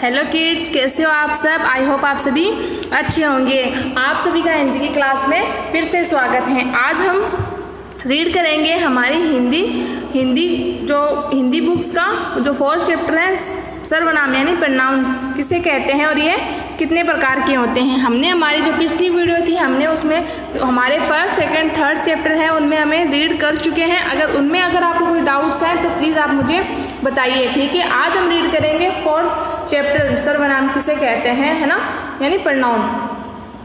Hello kids, कैसे हो आप सब। आई होप आप सभी अच्छे होंगे। आप सभी का हिंदी की क्लास में फिर से स्वागत है। आज हम रीड करेंगे हमारी हिंदी बुक्स का जो 4th चैप्टर है, सर्वनाम यानी प्रोनाउन किसे कहते हैं और ये कितने प्रकार के होते हैं। हमने हमारी जो पिछली वीडियो थी हमने उसमें हमारे 1st, 2nd, 3rd चैप्टर है उनमें हमें रीड कर चुके हैं। अगर आपको कोई डाउट्स हैं तो प्लीज़ आप मुझे बताइए, ठीक है। आज हम रीड करेंगे 4th चैप्टर, सर्वनाम किसे कहते हैं, है ना, यानी प्रोनाउन।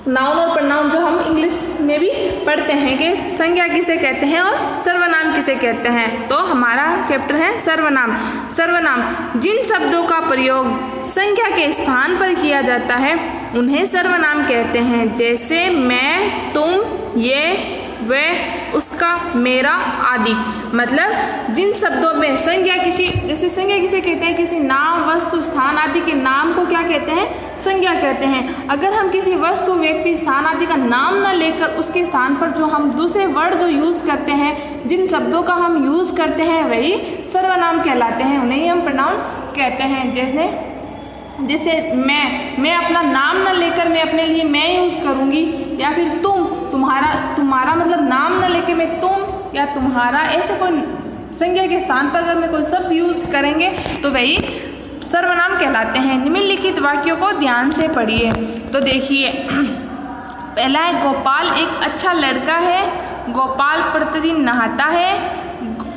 नाउन और प्रोनाउन जो हम इंग्लिश में भी पढ़ते हैं कि संज्ञा किसे कहते हैं और सर्वनाम किसे कहते हैं। तो हमारा चैप्टर है सर्वनाम। सर्वनाम जिन शब्दों का प्रयोग संज्ञा के स्थान पर किया जाता है उन्हें सर्वनाम कहते हैं। जैसे मैं, तुम, ये, वह, उसका, मेरा आदि। मतलब जिन शब्दों में संज्ञा जैसे संज्ञा किसे कहते हैं, किसी नाम, वस्तु, स्थान आदि के नाम को क्या कहते हैं, संज्ञा कहते हैं। अगर हम किसी वस्तु, व्यक्ति, स्थान आदि का नाम न लेकर उसके स्थान पर जो हम दूसरे वर्ड जो यूज़ करते हैं, जिन शब्दों का हम यूज़ करते हैं वही सर्वनाम कहलाते हैं, उन्हें ही हम प्रोनाउन कहते हैं। जैसे मैं अपना नाम न लेकर मैं अपने लिए मैं यूज़ करूँगी, या फिर तुम्हारा मतलब नाम न लेके मैं तुम या तुम्हारा, ऐसे कोई संज्ञा के स्थान पर अगर मैं कोई शब्द यूज़ करेंगे तो वही सर्वनाम कहलाते हैं। निम्नलिखित वाक्यों को ध्यान से पढ़िए। तो देखिए, पहला है गोपाल एक अच्छा लड़का है, गोपाल प्रतिदिन नहाता है,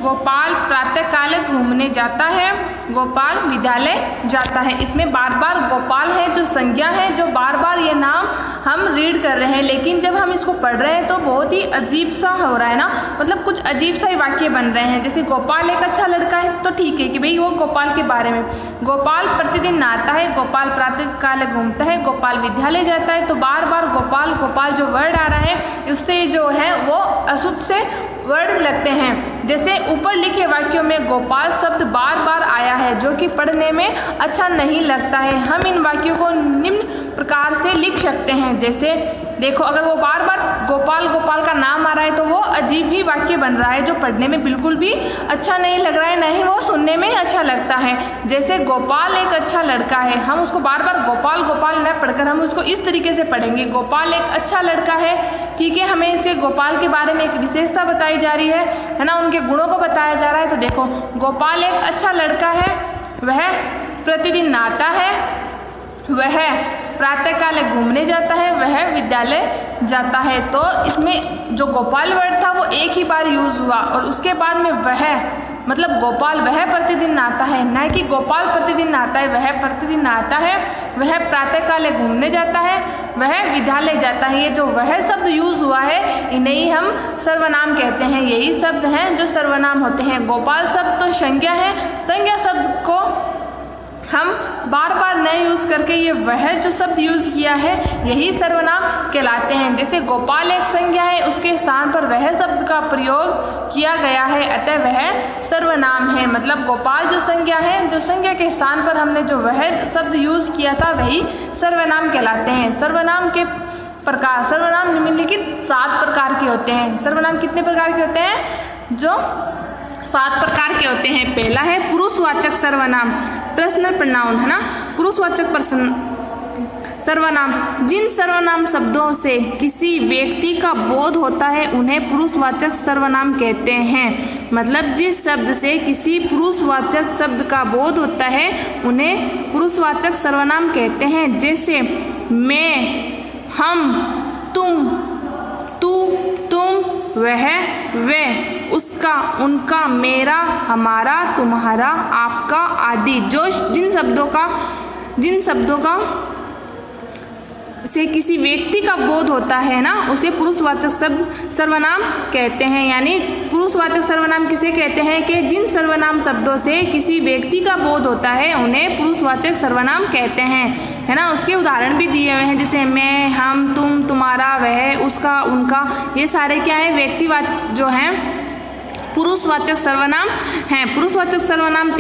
गोपाल प्रातःकाल घूमने जाता है, गोपाल विद्यालय जाता है। इसमें बार बार गोपाल है जो संज्ञा है, जो बार बार ये नाम हम रीड कर रहे हैं, लेकिन जब हम इसको पढ़ रहे हैं तो बहुत ही अजीब सा हो रहा है ना, मतलब कुछ अजीब सा ही वाक्य बन रहे हैं। जैसे गोपाल एक अच्छा लड़का है तो ठीक है कि भाई वो गोपाल के बारे में, गोपाल प्रतिदिन नहाता है, गोपाल प्रातःकाल घूमता है, गोपाल विद्यालय जाता है। तो बार बार गोपाल गोपाल जो वर्ड आ रहा है उससे जो है वो अशुद्ध से वर्ड लगते हैं। जैसे ऊपर लिखे वाक्यों में गोपाल शब्द बार बार आया है जो कि पढ़ने में अच्छा नहीं लगता है। हम इन वाक्यों को निम्न प्रकार से लिख सकते हैं। जैसे देखो, अगर वो बार बार गोपाल गोपाल का नाम आ रहा है तो वो अजीब ही वाक्य बन रहा है जो पढ़ने में बिल्कुल भी अच्छा नहीं लग रहा है, न ही वो सुनने में अच्छा लगता है। जैसे गोपाल एक अच्छा लड़का है, हम उसको बार बार गोपाल गोपाल न पढ़कर हम उसको इस तरीके से पढ़ेंगे, गोपाल एक अच्छा लड़का है, ठीक है। हमें इसे गोपाल के बारे में एक विशेषता बताई जा रही है ना, उनके गुणों को बताया जा रहा है। तो देखो, गोपाल एक अच्छा लड़का है, वह प्रतिदिन नहाता है, वह प्रातःकाल घूमने जाता है, वह विद्यालय जाता है। तो इसमें जो गोपाल वर्ड था वो एक ही बार यूज़ हुआ और उसके बाद में वह, मतलब गोपाल वह प्रतिदिन नहाता है, न कि गोपाल प्रतिदिन नहाता है, वह प्रतिदिन नहाता है, वह प्रातःकाल घूमने जाता है, वह विद्यालय जाता है। ये जो वह शब्द यूज़ हुआ है इन्हें ही हम सर्वनाम कहते हैं। यही शब्द हैं जो सर्वनाम होते हैं। गोपाल शब्द तो संज्ञा है, संज्ञा शब्द को हम बार बार न यूज़ करके ये वह जो शब्द यूज़ किया है यही सर्वनाम कहलाते हैं। जैसे गोपाल एक संज्ञा है, उसके स्थान पर वह शब्द का प्रयोग किया गया है, अतः वह सर्वनाम है। मतलब गोपाल जो संज्ञा है, जो संज्ञा के स्थान पर हमने जो वह शब्द यूज़ किया था वही सर्वनाम कहलाते हैं। सर्वनाम के प्रकार, सर्वनाम निम्नलिखित 7 प्रकार के होते हैं। सर्वनाम कितने प्रकार के होते हैं? जो 7 प्रकार के होते हैं। पहला है पुरुषवाचक सर्वनाम, पर्सनल प्रोनाउन, है ना, पुरुषवाचक सर्वनाम। जिन सर्वनाम शब्दों से किसी व्यक्ति का बोध होता है उन्हें पुरुषवाचक सर्वनाम कहते हैं। मतलब जिस शब्द से किसी पुरुषवाचक शब्द का बोध होता है उन्हें पुरुषवाचक सर्वनाम कहते हैं। जैसे मैं, हम, तुम, तू, तुम, वह, वे, उसका, उनका, मेरा, हमारा, तुम्हारा, आपका आदि। जो जिन शब्दों का से किसी व्यक्ति का बोध होता है ना उसे पुरुषवाचक शब्द सर्वनाम कहते हैं। यानी पुरुषवाचक सर्वनाम किसे कहते हैं कि जिन सर्वनाम शब्दों से किसी व्यक्ति का बोध होता है उन्हें पुरुषवाचक सर्वनाम कहते हैं, है ना। उसके उदाहरण भी दिए हुए हैं, जैसे मैं, हम, तुम, तुम्हारा, वह, उसका, उनका। ये सारे क्या है? व्यक्तिवाचक जो हैं पुरुषवाचक सर्वनाम हैं। पुरुषवाचक सर्वनाम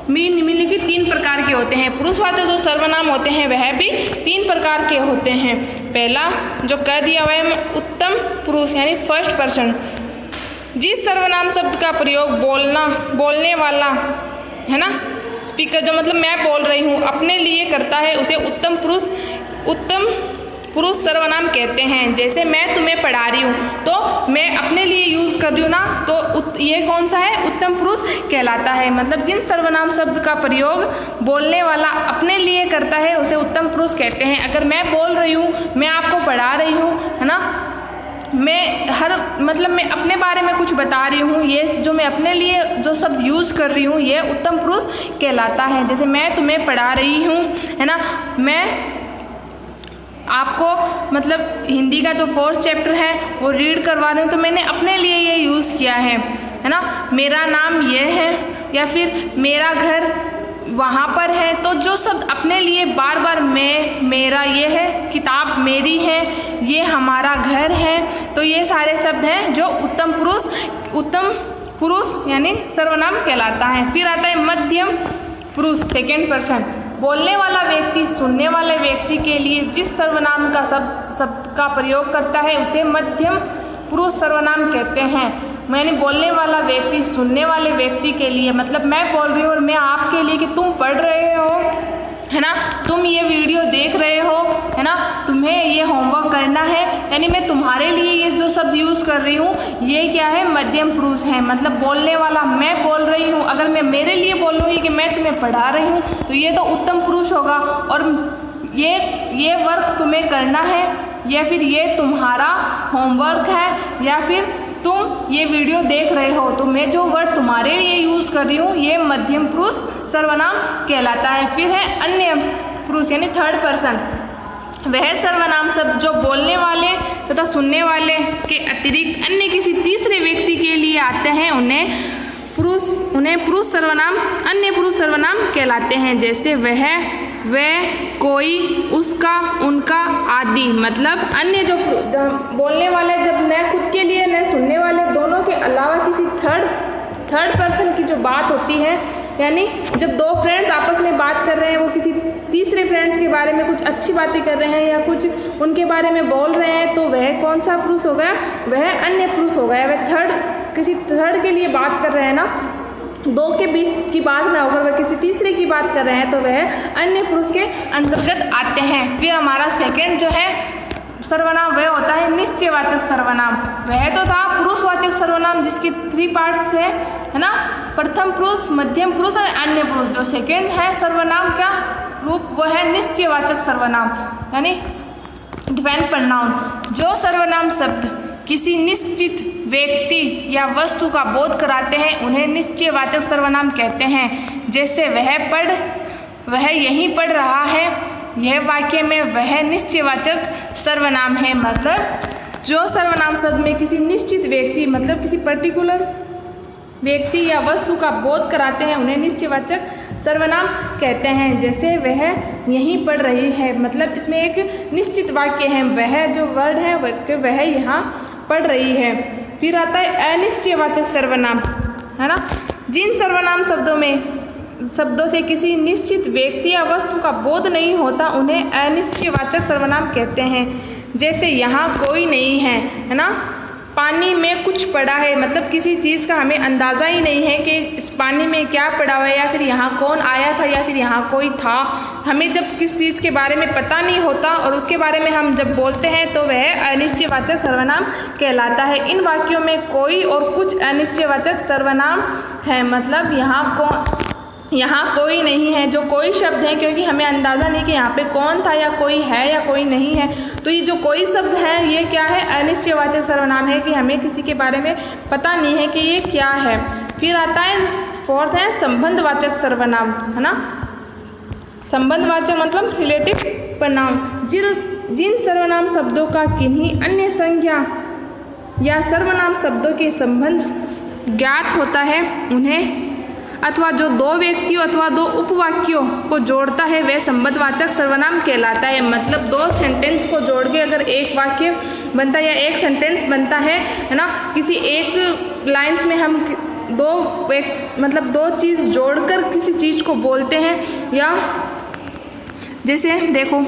निम्नलिखित 3 प्रकार के होते हैं। पुरुषवाचक जो सर्वनाम होते हैं वह भी 3 प्रकार के होते हैं। पहला जो कह दिया हुआ है उत्तम पुरुष यानी फर्स्ट पर्सन, जिस सर्वनाम शब्द का प्रयोग बोलने वाला, है ना, स्पीकर जो मतलब मैं बोल रही हूँ अपने लिए करता है उसे उत्तम पुरुष सर्वनाम कहते हैं। जैसे मैं तुम्हें पढ़ा रही हूँ तो मैं अपने लिए यूज़ कर रही हूँ ना, तो ये कौन सा है, उत्तम पुरुष कहलाता है। मतलब जिन सर्वनाम शब्द का प्रयोग बोलने वाला अपने लिए करता है उसे उत्तम पुरुष कहते हैं। अगर मैं बोल रही हूँ, मैं आपको पढ़ा रही हूँ, है ना, मैं अपने बारे में कुछ बता रही हूँ, ये जो मैं अपने लिए जो शब्द यूज़ कर रही हूँ ये उत्तम पुरुष कहलाता है। जैसे मैं तुम्हें पढ़ा रही हूँ, है ना, मैं आपको मतलब हिंदी का जो 4th चैप्टर है वो रीड करवा रही हूँ, तो मैंने अपने लिए ये यूज़ किया है ना। मेरा नाम ये है या फिर मेरा घर वहाँ पर है, तो जो शब्द अपने लिए बार बार मैं, मेरा ये है, किताब मेरी है, ये हमारा घर है, तो ये सारे शब्द हैं जो उत्तम पुरुष यानी सर्वनाम कहलाता है। फिर आता है मध्यम पुरुष, 2nd पर्सन। बोलने वाला व्यक्ति सुनने वाले व्यक्ति के लिए जिस सर्वनाम का शब्द का प्रयोग करता है उसे मध्यम पुरुष सर्वनाम कहते हैं। मैंने बोलने वाला व्यक्ति सुनने वाले व्यक्ति के लिए, मतलब मैं बोल रही हूँ और मैं आपके लिए कि तुम पढ़ रहे हो, है ना, तुम ये वीडियो देख रहे हो, है ना, तुम्हें ये होमवर्क करना है, यानी मैं तुम्हारे लिए ये जो शब्द यूज़ कर रही हूँ ये क्या है, मध्यम पुरुष है। मतलब बोलने वाला मैं बोल रही हूँ, अगर मैं मेरे लिए बोलूँगी कि मैं तुम्हें पढ़ा रही हूँ तो ये तो उत्तम पुरुष होगा, और ये वर्क तुम्हें करना है या फिर ये तुम्हारा होमवर्क है या फिर तुम ये वीडियो देख रहे हो, तो मैं जो वर्ड तुम्हारे लिए यूज़ कर रही हूँ ये मध्यम पुरुष सर्वनाम कहलाता है। फिर है अन्य पुरुष यानी 3rd पर्सन। वह सर्वनाम शब्द जो बोलने वाले तथा सुनने वाले के अतिरिक्त अन्य किसी तीसरे व्यक्ति के लिए आते हैं उन्हें पुरुष सर्वनाम, अन्य पुरुष सर्वनाम कहलाते हैं। जैसे वह, कोई, उसका, उनका आदि। मतलब अन्य जो बोलने वाले जब न खुद के लिए न सुनने वाले, दोनों के अलावा किसी थर्ड पर्सन की जो बात होती है, यानी जब 2 फ्रेंड्स आपस में बात कर रहे हैं, वो किसी तीसरे फ्रेंड्स के बारे में कुछ अच्छी बातें कर रहे हैं या कुछ उनके बारे में बोल रहे हैं, तो वह कौन सा पुरुष हो गया, वह अन्य पुरुष हो गया। वह किसी थर्ड के लिए बात कर रहे हैं ना, 2 के बीच की बात ना होकर वह किसी तीसरे की बात कर रहे हैं, तो वह अन्य पुरुष के अंतर्गत आते हैं। फिर हमारा 2nd जो है सर्वनाम वह होता है निश्चयवाचक सर्वनाम। वह तो था पुरुषवाचक सर्वनाम जिसकी 3 पार्ट्स है ना, प्रथम पुरुष, मध्यम पुरुष और अन्य पुरुष। जो 2nd है सर्वनाम का रूप वह है निश्चयवाचक सर्वनाम यानी डिफाइन प्रोनाउन। जो सर्वनाम शब्द किसी निश्चित व्यक्ति या वस्तु का बोध कराते हैं उन्हें निश्चयवाचक सर्वनाम कहते हैं। जैसे वह यहीं पढ़ रहा है, यह वाक्य में वह निश्चयवाचक सर्वनाम है। मतलब जो सर्वनाम शब्द में किसी निश्चित व्यक्ति मतलब किसी पर्टिकुलर व्यक्ति या वस्तु का बोध कराते हैं उन्हें निश्चयवाचक सर्वनाम कहते हैं। जैसे वह यहीं पढ़ रही है, मतलब इसमें एक निश्चित वाक्य है, वह जो वर्ड है वह यहाँ पढ़ रही है। फिर आता है अनिश्चयवाचक सर्वनाम, है ना। जिन सर्वनाम शब्दों से किसी निश्चित व्यक्ति या वस्तु का बोध नहीं होता उन्हें अनिश्चयवाचक सर्वनाम कहते हैं। जैसे यहाँ कोई नहीं है ना, पानी में कुछ पड़ा है, मतलब किसी चीज़ का हमें अंदाज़ा ही नहीं है कि इस पानी में क्या पड़ा हुआ है या फिर यहाँ कौन आया था या फिर यहाँ कोई था। हमें जब किस चीज़ के बारे में पता नहीं होता और उसके बारे में हम जब बोलते हैं तो वह अनिश्चयवाचक सर्वनाम कहलाता है। इन वाक्यों में कोई और कुछ अनिश्चयवाचक सर्वनाम है, मतलब यहाँ कोई नहीं है, जो कोई शब्द है क्योंकि हमें अंदाज़ा नहीं कि यहाँ पे कौन था या कोई है या कोई नहीं है, तो ये जो कोई शब्द है ये क्या है, अनिश्चयवाचक सर्वनाम है कि हमें किसी के बारे में पता नहीं है कि ये क्या है। फिर आता है 4th है संबंधवाचक सर्वनाम, है ना। संबंधवाचक मतलब रिलेटिव प्रोनाउन। जिन सर्वनाम शब्दों का किन्हीं अन्य संज्ञा या सर्वनाम शब्दों के संबंध ज्ञात होता है उन्हें अथवा जो 2 व्यक्तियों अथवा 2 उपवाक्यों को जोड़ता है वह संबंधवाचक सर्वनाम कहलाता है। मतलब 2 सेंटेंस को जोड़ के अगर एक वाक्य बनता है या एक सेंटेंस बनता है ना, किसी एक लाइन्स में हम 2 चीज़ जोड़कर किसी चीज़ को बोलते हैं। या जैसे देखो,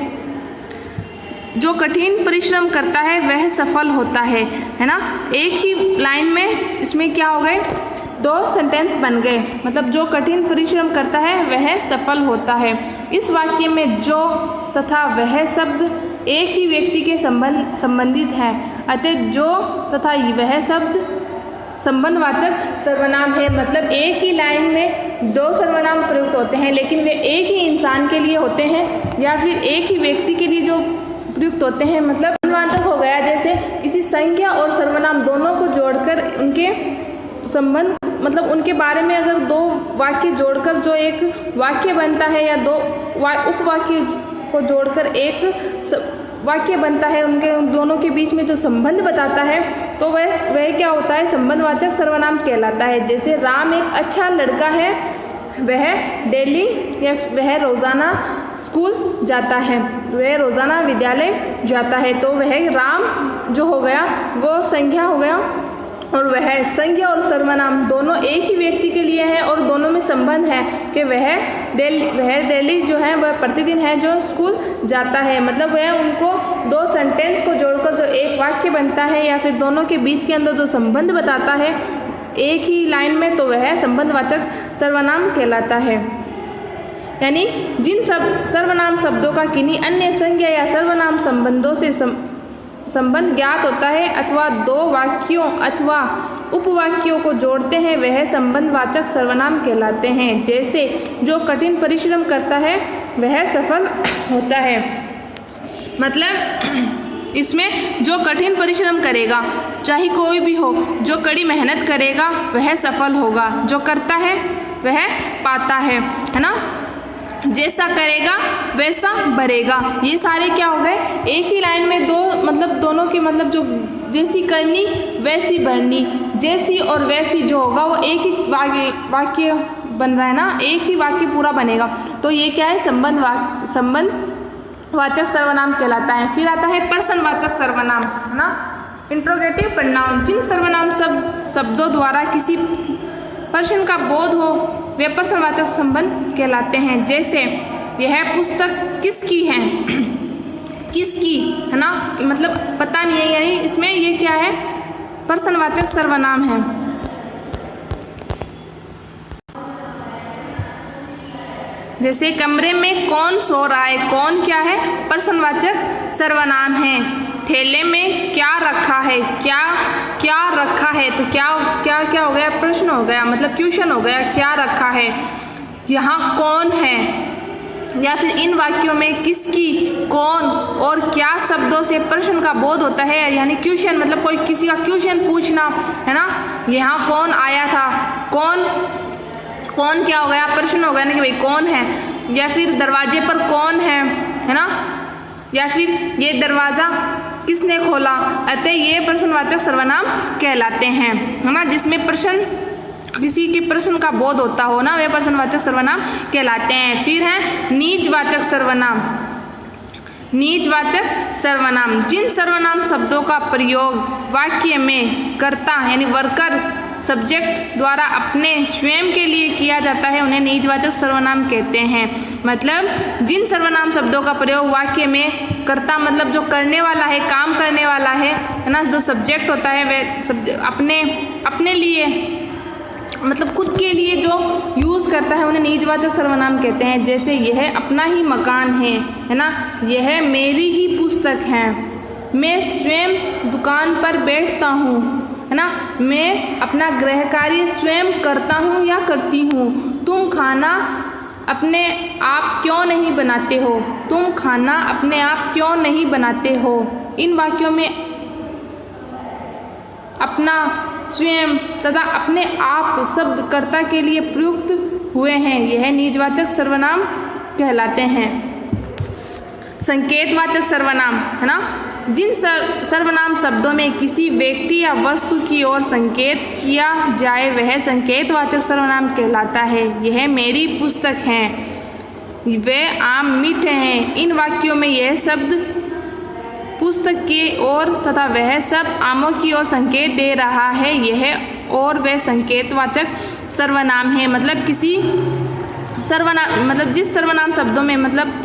जो कठिन परिश्रम करता है वह सफल होता है ना। एक ही लाइन में इसमें क्या हो गए, दो सेंटेंस बन गए। मतलब जो कठिन परिश्रम करता है वह सफल होता है। इस वाक्य में जो तथा वह शब्द एक ही व्यक्ति के संबंधित हैं, अतः जो तथा वह शब्द संबंधवाचक सर्वनाम है। मतलब एक ही लाइन में दो सर्वनाम प्रयुक्त होते हैं, लेकिन वे एक ही इंसान के लिए होते हैं या फिर एक ही व्यक्ति के लिए जो प्रयुक्त होते हैं। मतलब संबंधवाचक हो गया जैसे किसी संज्ञा और सर्वनाम दोनों को जोड़कर उनके संबंध, मतलब उनके बारे में अगर दो वाक्य जोड़कर जो एक वाक्य बनता है या दो उपवाक्य को जोड़कर एक वाक्य बनता है, उनके दोनों के बीच में जो संबंध बताता है, तो वह क्या होता है, संबंधवाचक सर्वनाम कहलाता है। जैसे राम एक अच्छा लड़का है, वह डेली या वह रोज़ाना स्कूल जाता है, वह रोज़ाना विद्यालय जाता है। तो वह राम जो हो गया वो संज्ञा हो गया, और वह संज्ञा और सर्वनाम दोनों एक ही व्यक्ति के लिए है और दोनों में संबंध है कि वह डेली जो है वह प्रतिदिन है जो स्कूल जाता है। मतलब वह उनको दो सेंटेंस को जोड़कर जो एक वाक्य बनता है या फिर दोनों के बीच के अंदर जो संबंध बताता है एक ही लाइन में, तो वह संबंधवाचक सर्वनाम कहलाता है। यानी जिन सर्वनाम शब्दों का किन्हीं अन्य संज्ञा या सर्वनाम संबंधों से संबंध ज्ञात होता है अथवा दो वाक्यों अथवा उपवाक्यों को जोड़ते हैं, वह संबंधवाचक सर्वनाम कहलाते हैं। जैसे जो कठिन परिश्रम करता है वह सफल होता है। मतलब इसमें जो कठिन परिश्रम करेगा, चाहे कोई भी हो, जो कड़ी मेहनत करेगा वह सफल होगा, जो करता है वह पाता है ना। जैसा करेगा वैसा भरेगा, ये सारे क्या हो गए, एक ही लाइन में दो, मतलब दोनों के मतलब जो जैसी करनी वैसी भरनी, जैसी और वैसी जो होगा वो एक ही वाक्य बन रहा है ना, एक ही वाक्य पूरा बनेगा। तो ये क्या है, संबंधवाचक सर्वनाम कहलाता है। फिर आता है प्रश्नवाचक सर्वनाम, है ना, इंट्रोगेटिव प्रोनाउन। जिन सर्वनाम शब्दों द्वारा किसी प्रश्न का बोध हो वे प्रश्नवाचक संबंध कहलाते हैं। जैसे यह पुस्तक किसकी है, किसकी, है ना, मतलब पता नहीं है, यानी इसमें ये क्या है, प्रश्नवाचक सर्वनाम है। जैसे कमरे में कौन सो रहा है, कौन क्या है, प्रश्नवाचक सर्वनाम है। थैले में क्या रखा है, क्या क्या रखा है, तो क्या क्या क्या हो गया, प्रश्न हो गया, मतलब क्वेश्चन हो गया, क्या रखा है। यहाँ कौन है, या फिर इन वाक्यों में किसकी, कौन और क्या शब्दों से प्रश्न का बोध होता है, यानी क्वेश्चन, मतलब कोई किसी का क्वेश्चन पूछना, है ना। यहाँ कौन आया था, कौन कौन क्या हो गया, प्रश्न हो गया ना कि भाई कौन है। या फिर दरवाजे पर कौन है ना, या फिर ये दरवाज़ा किसने खोला, अतः ये प्रश्नवाचक सर्वनाम कहलाते हैं, है ना। जिसमें प्रश्न, किसी के प्रश्न का बोध होता हो ना, वे प्रश्नवाचक सर्वनाम कहलाते हैं। फिर है निजवाचक सर्वनाम। निजवाचक सर्वनाम जिन सर्वनाम शब्दों का प्रयोग वाक्य में कर्ता यानी वर्कर सब्जेक्ट द्वारा अपने स्वयं के लिए किया जाता है उन्हें निजवाचक सर्वनाम कहते हैं। मतलब जिन सर्वनाम शब्दों का प्रयोग वाक्य में कर्ता, मतलब जो करने वाला है, काम करने वाला है ना, जो सब्जेक्ट होता है वह अपने लिए, मतलब खुद के लिए जो यूज़ करता है उन्हें निजवाचक सर्वनाम कहते हैं। जैसे यह अपना ही मकान है ना, यह मेरी ही पुस्तक है, मैं स्वयं दुकान पर बैठता हूँ, है ना, मैं अपना गृह कार्य स्वयं करता हूँ या करती हूँ, तुम खाना अपने आप क्यों नहीं बनाते हो, तुम खाना अपने आप क्यों नहीं बनाते हो। इन वाक्यों में अपना, स्वयं तथा अपने आप शब्द कर्ता के लिए प्रयुक्त हुए हैं, यह निजवाचक सर्वनाम कहलाते हैं। संकेतवाचक सर्वनाम, है ना, जिन सर्वनाम शब्दों में किसी व्यक्ति या वस्तु की ओर संकेत किया जाए वह संकेतवाचक सर्वनाम कहलाता है। यह मेरी पुस्तक है, वे आम मीठे हैं। इन वाक्यों में यह शब्द पुस्तक की ओर तथा वह शब्द आमों की ओर संकेत दे रहा है, यह और वह संकेतवाचक सर्वनाम है। मतलब किसी सर्वनाम, मतलब जिस सर्वनाम शब्दों में मतलब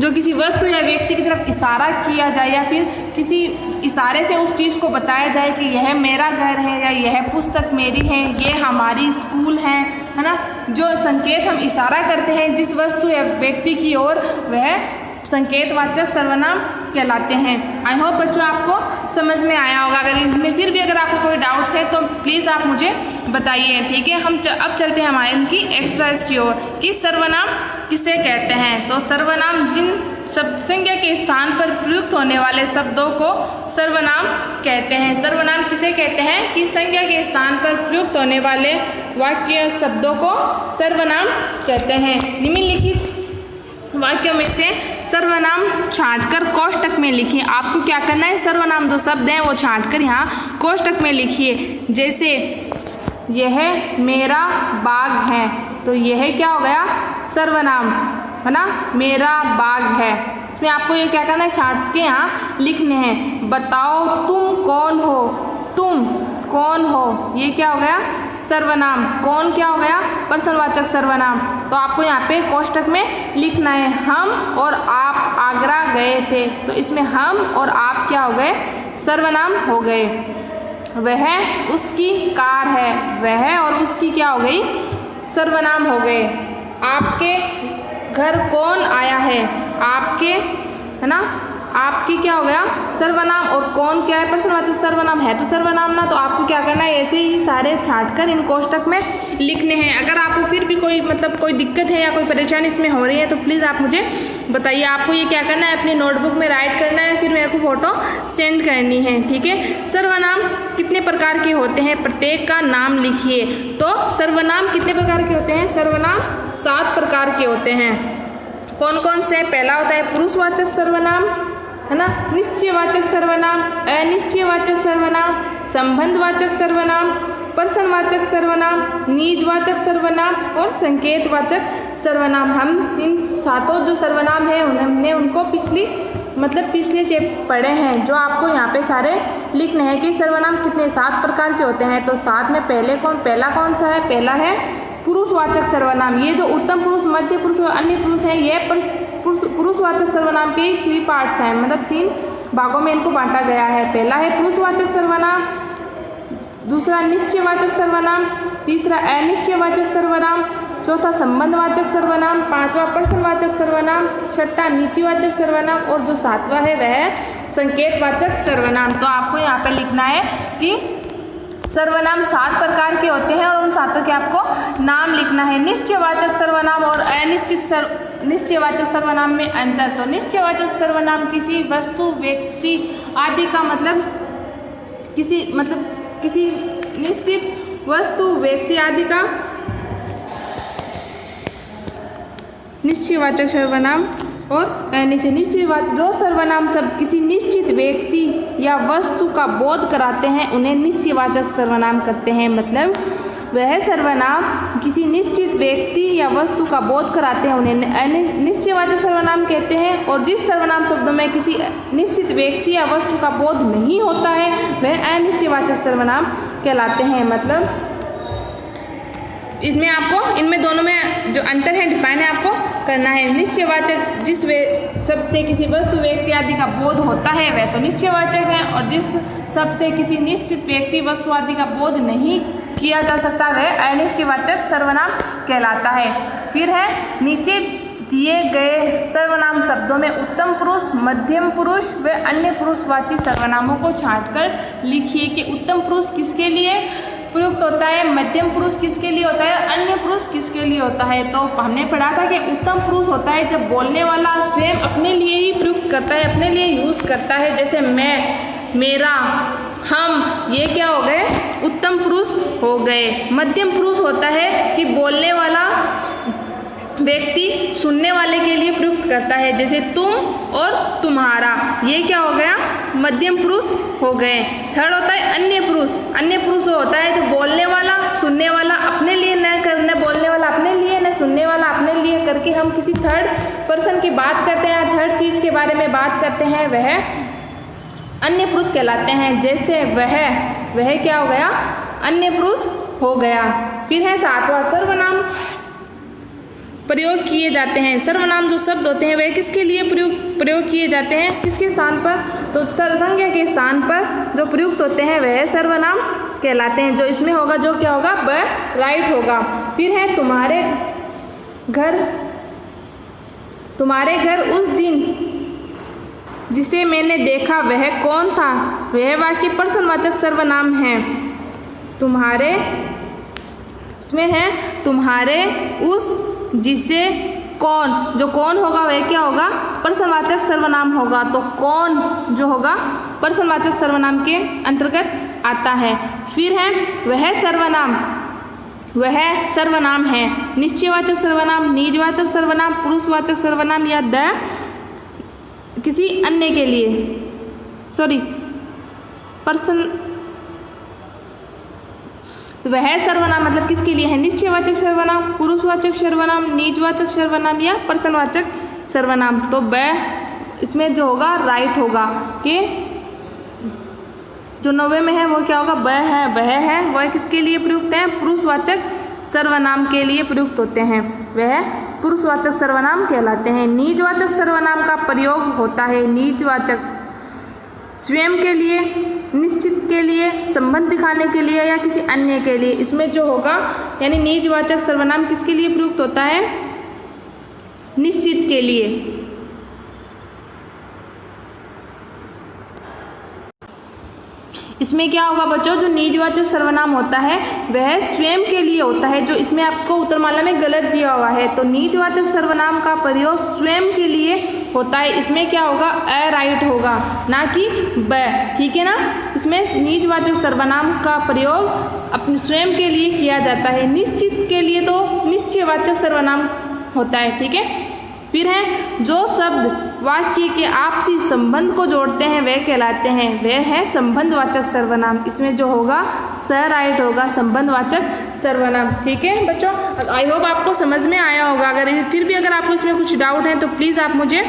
जो किसी वस्तु या व्यक्ति की तरफ इशारा किया जाए या फिर किसी इशारे से उस चीज़ को बताया जाए कि यह मेरा घर है या यह पुस्तक मेरी है, ये हमारी स्कूल है ना। जो संकेत हम इशारा करते हैं जिस वस्तु या व्यक्ति की ओर, वह संकेतवाचक सर्वनाम कहलाते हैं। आई होप बच्चों आपको समझ में आया होगा। अगर इसमें फिर भी अगर आपको कोई डाउट्स है तो प्लीज़ आप मुझे बताइए, ठीक है। हम अब चलते हैं हमारे इनकी एक्सरसाइज की ओर कि सर्वनाम किसे कहते हैं। तो सर्वनाम जिन शब्द संज्ञा के स्थान पर प्रयुक्त होने वाले शब्दों को सर्वनाम कहते हैं। सर्वनाम किसे कहते हैं कि संज्ञा के स्थान पर प्रयुक्त होने वाले वाक्य शब्दों को सर्वनाम कहते हैं। निम्नलिखित वाक्यों में से सर्वनाम छांटकर कोष्टक में लिखिए। आपको क्या करना है, सर्वनाम जो शब्द हैं वो छांटकर यहाँ कोष्टक में लिखिए। जैसे यह मेरा बाग है, तो यह क्या हो गया, सर्वनाम है ना, मेरा बाग है। इसमें आपको ये क्या करना है, छांट के यहाँ लिखने हैं। बताओ तुम कौन हो, तुम कौन हो, ये क्या हो गया, सर्वनाम। कौन क्या हो गया, प्रश्नवाचक सर्वनाम। तो आपको यहाँ पे कोष्टक में लिखना है। हम और आप आगरा गए थे, तो इसमें हम और आप क्या हो गए, सर्वनाम हो गए। वह उसकी कार है, वह और उसकी क्या हो गई, सर्वनाम हो गए। आपके घर कौन आया है, आपके, है ना, आपकी क्या हो गया, सर्वनाम। और कौन क्या है, प्रश्नवाचक सर्वनाम है तो सर्वनाम ना। तो आपको क्या करना है, ऐसे ही सारे छांटकर इन कोष्टक में लिखने हैं। अगर आपको फिर भी कोई कोई दिक्कत है या कोई परेशानी इसमें हो रही है तो प्लीज़ आप मुझे बताइए। आपको ये क्या करना है, अपनी नोटबुक में राइट करना है, फिर मेरे को फ़ोटो सेंड करनी है, ठीक है। सर्वनाम कितने प्रकार के होते हैं, प्रत्येक का नाम लिखिए। तो सर्वनाम कितने प्रकार के होते हैं, सर्वनाम 7 प्रकार के होते हैं। कौन कौन से, पहला होता है पुरुषवाचक सर्वनाम, है ना, निश्चयवाचक सर्वनाम, अनिश्चयवाचक सर्वनाम, संबंधवाचक सर्वनाम, प्रश्नवाचक सर्वनाम, निजवाचक सर्वनाम और संकेतवाचक सर्वनाम। हम इन 7 जो सर्वनाम है हमने उनको पिछले चैप्टर पढ़े हैं, जो आपको यहाँ पे सारे लिखने हैं कि सर्वनाम कितने 7 प्रकार के होते हैं। तो 7 में पहला कौन सा है, पहला है पुरुषवाचक सर्वनाम। ये जो उत्तम पुरुष, मध्य पुरुष और अन्य पुरुष है, ये पुरुषवाचक सर्वनाम के 3 पार्ट्स हैं, मतलब 3 भागों में इनको बांटा गया है। पहला है पुरुषवाचक सर्वनाम, दूसरा निश्चयवाचक सर्वनाम, तीसरा अनिश्चयवाचक सर्वनाम, चौथा संबंधवाचक सर्वनाम, 5वां प्रश्नवाचक सर्वनाम, 6वां नीतिवाचक सर्वनाम और जो 7वां है वह संकेतवाचक सर्वनाम। तो आपको यहाँ पे लिखना है कि सर्वनाम 7 प्रकार के होते हैं और उन 7 के आपको नाम लिखना है। निश्चयवाचक सर्वनाम और निश्चयवाचक सर्वनाम में अंतर। तो निश्चयवाचक सर्वनाम किसी वस्तु, व्यक्ति आदि का किसी निश्चित वस्तु, व्यक्ति आदि का निश्चयवाचक सर्वनाम और निश्चयवाचक जो सर्वनाम शब्द किसी निश्चित व्यक्ति या वस्तु का बोध कराते हैं उन्हें निश्चयवाचक सर्वनाम करते हैं। मतलब वह सर्वनाम किसी निश्चित व्यक्ति या वस्तु का बोध कराते हैं उन्हें निश्चयवाचक सर्वनाम कहते हैं। और जिस सर्वनाम शब्दों में किसी निश्चित व्यक्ति या वस्तु का बोध नहीं होता है वह अनिश्चयवाचक सर्वनाम कहलाते हैं। मतलब इनमें दोनों में जो अंतर है, डिफाइन है, आपको करना है। निश्चयवाचक जिस शब्द से किसी वस्तु, व्यक्ति आदि का बोध होता है वह तो निश्चयवाचक है, और जिस शब्द से किसी निश्चित व्यक्ति, वस्तु आदि का बोध नहीं किया जा सकता वह अनिश्चयवाचक सर्वनाम कहलाता है। फिर है नीचे दिए गए सर्वनाम शब्दों में उत्तम पुरुष, मध्यम पुरुष व अन्य पुरुषवाची सर्वनामों को छांटकर लिखिए कि उत्तम पुरुष किसके लिए प्रयुक्त होता है, मध्यम पुरुष किसके लिए होता है, अन्य पुरुष किसके लिए होता है। तो हमने पढ़ा था कि उत्तम पुरुष होता है जब बोलने वाला स्वयं अपने लिए ही प्रयुक्त करता है, अपने लिए यूज़ करता है। जैसे मैं, मेरा, हम, ये क्या हो गए, उत्तम पुरुष हो गए। मध्यम पुरुष होता है कि बोलने वाला व्यक्ति सुनने वाले के लिए प्रयुक्त करता है। जैसे तुम और तुम्हारा, ये क्या हो गया, मध्यम पुरुष हो गए। थर्ड होता है अन्य पुरुष। अन्य पुरुष होता है तो बोलने वाला, सुनने वाला अपने लिए न करना, बोलने वाला अपने लिए न सुनने वाला अपने लिए करके हम किसी थर्ड पर्सन की बात करते हैं, थर्ड चीज़ के बारे में बात करते हैं, वह अन्य पुरुष कहलाते हैं। जैसे वह क्या हो गया, अन्य पुरुष हो गया। फिर है 7वां सर्वनाम प्रयोग किए जाते हैं। सर्वनाम जो शब्द होते हैं वह किसके लिए प्रयोग किए जाते हैं, किसके स्थान पर, तो संज्ञा के स्थान पर जो प्रयुक्त होते हैं वह सर्वनाम कहलाते हैं। जो इसमें होगा जो क्या होगा, ब राइट होगा। फिर है तुम्हारे घर उस दिन जिसे मैंने देखा वह कौन था, वह वाक्य प्रश्नवाचक सर्वनाम है। तुम्हारे, इसमें है तुम्हारे उस जिसे कौन, जो कौन होगा वह क्या होगा, प्रश्नवाचक सर्वनाम होगा। तो कौन जो होगा प्रश्नवाचक सर्वनाम के अंतर्गत आता है। फिर है वह सर्वनाम है। निश्चयवाचक सर्वनाम, निजवाचक सर्वनाम, पुरुषवाचक सर्वनाम या द किसी अन्य के लिए, वह सर्वनाम मतलब किसके लिए है, निश्चयवाचक सर्वनाम, पुरुषवाचक सर्वनाम, निजवाचक सर्वनाम या प्रश्नवाचक सर्वनाम। तो ब इसमें जो होगा राइट होगा कि जो 90 में है वो क्या होगा, ब है, वह किसके लिए प्रयुक्त है, पुरुषवाचक सर्वनाम के लिए प्रयुक्त होते हैं, वह पुरुषवाचक सर्वनाम कहलाते हैं। निजवाचक सर्वनाम का प्रयोग होता है निजवाचक स्वयं के लिए, निश्चित के लिए, संबंध दिखाने के लिए या किसी अन्य के लिए। इसमें जो होगा यानी निजवाचक सर्वनाम किसके लिए प्रयुक्त होता है, निश्चित के लिए। इसमें क्या होगा बच्चों, जो निजवाचक सर्वनाम होता है वह स्वयं के लिए होता है, जो इसमें आपको उत्तरमाला में गलत दिया हुआ है। तो निजवाचक सर्वनाम का प्रयोग स्वयं के लिए होता है, इसमें क्या होगा, अ राइट होगा, ना कि ब, ठीक है ना। इसमें निजवाचक सर्वनाम का प्रयोग अपने स्वयं के लिए किया जाता है, निश्चित के लिए तो निश्चयवाचक सर्वनाम होता है, ठीक है। फिर है जो शब्द वाक्य के आपसी संबंध को जोड़ते हैं वह कहलाते हैं, वह है संबंधवाचक सर्वनाम। इसमें जो होगा स राइट होगा, संबंधवाचक सर्वनाम, ठीक है बच्चों। आई होप आपको समझ में आया होगा। फिर भी अगर आपको इसमें कुछ डाउट है तो प्लीज़ आप मुझे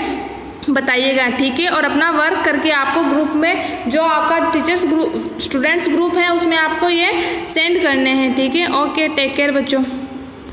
बताइएगा, ठीक है। और अपना वर्क करके आपको ग्रुप में, जो आपका टीचर्स ग्रुप, स्टूडेंट्स ग्रुप है, उसमें आपको ये सेंड करने हैं, ठीक है। ओके, टेक केयर बच्चों।